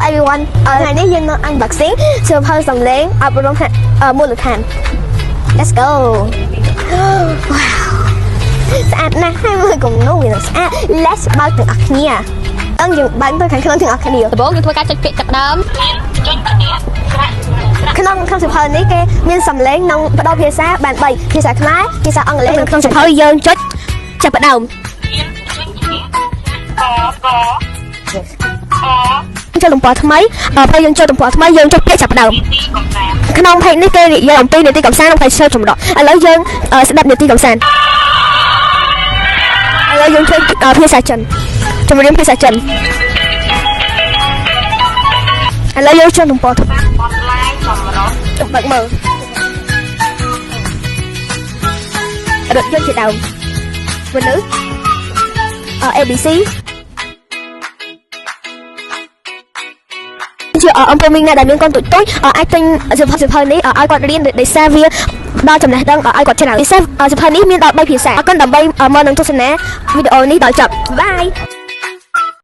everyone ថ្ងៃនេះយើងនឹង unboxing សៀវភៅសំឡេងអប់រំមូលដ្ឋាន Let's go ស្អាតណាស់ហើយមើលគំនូវាស្អាត Let's បើកទាំងអស់គ្នាយើងបើកទៅខាងក្នុងទាំងអស់គ្នាដំបូងយើងធ្វើការចុចពាក្យចាប់ដើមក្នុងសៀវភៅនេះគេមានសំឡេងនិងបដោភាសាបាន3ភាសាខ្មែរភាសាអង់គ្លេសនិងក្នុងសៀវភៅយើងចុចចាប់ដើមចូលទំព័រថ្មីពេលយើងចូលទំព័រថ្មីយើងចុចពាក្យចាប់ដើមក្នុងផេកនេះគេនិយាយអំពីនីតិកម្សាន្តនិងផេកឈើចម្រុះឥឡូវយើងស្ដាប់នីតិកម្សាន្តឥឡូវយើងធ្វើភាសាចិនចម្រៀងភាសាចិនឥឡូវយើងចូលទំព័របើកមើលរថយន្តជាដើមមនុស្សABC ជាអំពើមីងណាដែលមានកូនតូចៗអាចទិញសៀវភៅនេះឲ្យគាត់រៀនដោយសារវាដល់ចំណេះដឹងឲ្យគាត់ច្រើនពិសេសសៀវភៅនេះមានដល់3ភាសាអរគុណដើម្បីមើលនិងទស្សនាវីដេអូនេះដល់ចប់បាយ